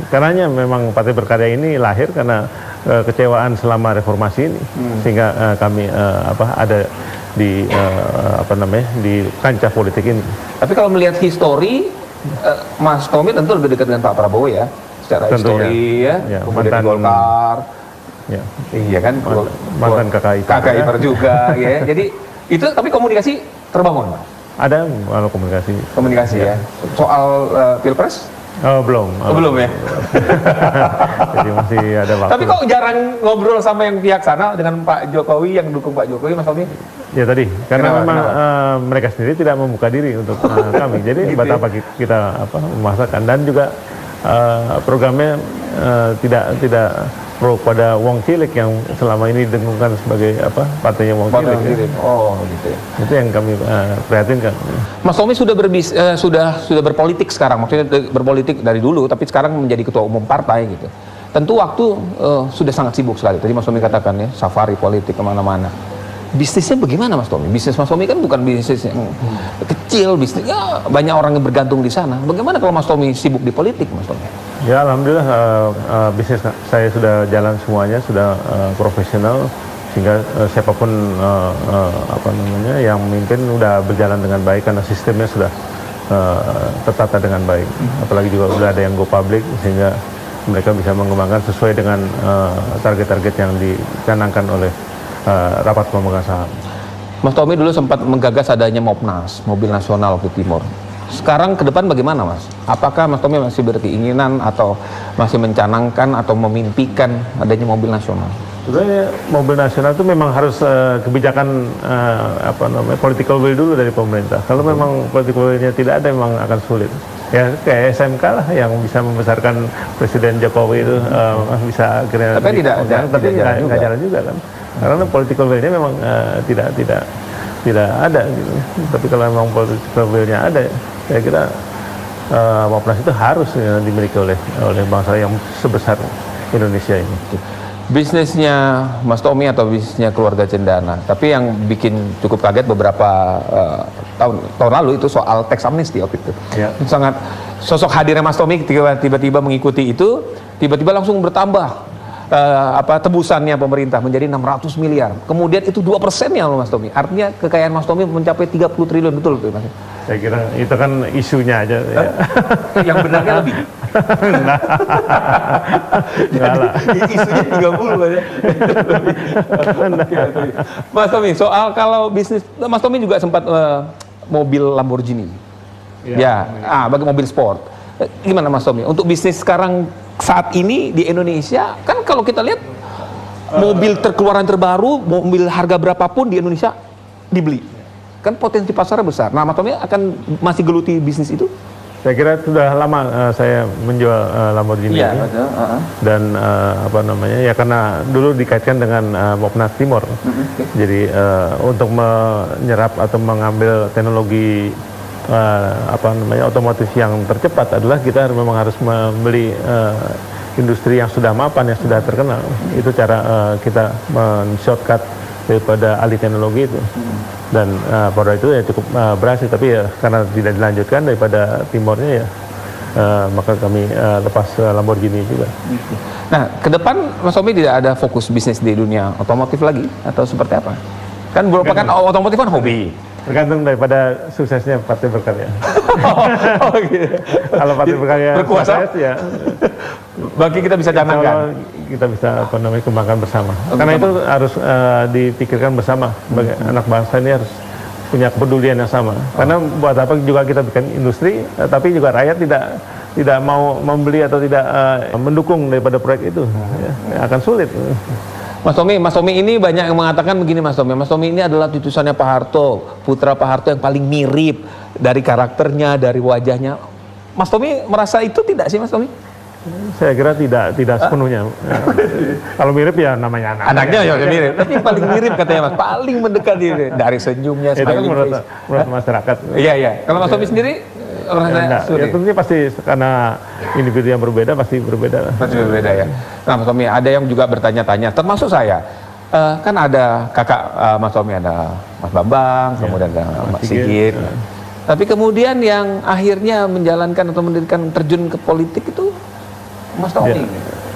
Karenanya memang Partai Berkarya ini lahir karena kecewaan selama reformasi ini, sehingga kami ada di di kancah politik ini. Tapi kalau melihat histori, Mas Tommy tentu lebih dekat dengan Pak Prabowo ya, secara histori ya, kemudian mantan Golkar, ya, iya kan, mantan kakak ipar juga, ya. Jadi itu tapi komunikasi terbangun, Pak. Ada kalau komunikasi ya. Soal Pilpres? Oh, belum ya. Jadi masih ada waktu. Tapi kok jarang ngobrol sama yang pihak sana dengan Pak Jokowi, yang dukung Pak Jokowi, Mas Tommy? Ya tadi, karena memang mereka sendiri tidak membuka diri untuk kami. Jadi gitu betapa kita memaksakan, dan juga programnya tidak pro pada Wong Cilik yang selama ini didengungkan sebagai partainya Wong Cilik. Oh, gitu ya. Itu yang kami prihatinkan. Mas Tommy sudah sudah berpolitik sekarang, maksudnya berpolitik dari dulu, tapi sekarang menjadi ketua umum partai gitu. Tentu waktu sudah sangat sibuk sekali. Tadi Mas Tommy katakan ya, safari politik kemana-mana. Bisnisnya bagaimana Mas Tommy? Bisnis Mas Tommy kan bukan bisnis yang kecil, bisnisnya banyak orang yang bergantung di sana. Bagaimana kalau Mas Tommy sibuk di politik, Mas Tommy? Ya, alhamdulillah bisnis saya sudah jalan semuanya, sudah profesional, sehingga siapapun yang memimpin sudah berjalan dengan baik karena sistemnya sudah tertata dengan baik. Apalagi juga sudah ada yang go public, sehingga mereka bisa mengembangkan sesuai dengan target-target yang dicanangkan oleh rapat pemegang saham. Mas Tommy dulu sempat menggagas adanya Mopnas, mobil nasional ke Timur. Sekarang ke depan bagaimana, Mas? Apakah Mas Tommy masih berkeinginan atau masih mencanangkan atau memimpikan adanya mobil nasional? Sebenarnya mobil nasional itu memang harus kebijakan political will dulu dari pemerintah. Kalau memang political will-nya tidak ada, memang akan sulit. Ya kayak SMK lah yang bisa membesarkan Presiden Jokowi itu bisa akhirnya. Tapi tapi nggak jalan juga kan. Karena political will-nya memang tidak ada gitu. Tapi kalau memang political will-nya ada, saya kira Mopnas itu harus dimiliki oleh bangsa yang sebesar Indonesia ini. Bisnisnya Mas Tommy atau bisnisnya keluarga Cendana, tapi yang bikin cukup kaget beberapa tahun lalu itu soal tax amnesty waktu itu. Ya. Sangat sosok hadirnya Mas Tommy tiba-tiba mengikuti itu, tiba-tiba langsung bertambah tebusannya pemerintah menjadi 600 miliar. Kemudian itu 2%-nya loh Mas Tommy. Artinya kekayaan Mas Tommy mencapai 30 triliun, betul tuh Mas? Saya kira itu kan isunya aja. Ya. Yang benarnya lebih. Enggak lah. Isunya 30 aja. Mas Tommy, soal kalau bisnis, Mas Tommy juga sempat mobil Lamborghini. Bagi mobil sport. Gimana Mas Tommy? Untuk bisnis sekarang saat ini di Indonesia, kan kalau kita lihat mobil terkeluaran terbaru, mobil harga berapapun di Indonesia dibeli. Kan potensi pasarnya besar. Nah, Mas Tommy akan masih geluti bisnis itu? Saya kira sudah lama saya menjual Lamborghini ini. Dan ya karena dulu dikaitkan dengan Mopnas Timur. Jadi untuk menyerap atau mengambil teknologi otomotif yang tercepat adalah kita memang harus membeli industri yang sudah mapan, yang sudah terkenal. Itu cara kita men-shortcut daripada alih teknologi itu. Dan produk itu ya cukup berhasil, tapi ya karena tidak dilanjutkan daripada Timurnya ya maka kami lepas Lamborghini juga. Nah, ke depan Mas Tommy tidak ada fokus bisnis di dunia otomotif lagi atau seperti apa? Kan merupakan otomotif kan hobi. Tergantung daripada suksesnya Partai Berkarya. Gitu. Kalau Partai Berkarya berkuasa ya. Bagi kita bisa canangkan. Kita bisa kembangkan bersama. Karena itu harus dipikirkan bersama. Sebagai anak bangsa ini harus punya kepedulian yang sama. Karena buat apa juga kita bikin industri, tapi juga rakyat tidak mau membeli atau tidak mendukung daripada proyek itu, akan sulit. Mas Tommy ini banyak yang mengatakan begini Mas Tommy ini adalah tutusannya Pak Harto, putra Pak Harto yang paling mirip dari karakternya, dari wajahnya. Mas Tommy merasa itu tidak sih Mas Tommy? Saya kira tidak sepenuhnya. Kalau mirip ya namanya anaknya ya mirip. Tapi yang paling mirip katanya Mas, paling mendekat dari senyumnya, itu kan menurut masyarakat. Iya. Kalau Mas Tommy sendiri ya tentunya pasti karena individu yang berbeda pasti berbeda. Pasti berbeda ya. Nah Mas Tommy, ada yang juga bertanya-tanya, termasuk saya. Kan ada kakak Mas Tommy, ada Mas Bambang, kemudian ada Mas Sigit. Tapi kemudian yang akhirnya menjalankan atau mendirikan terjun ke politik itu Mas Tommy. Ya.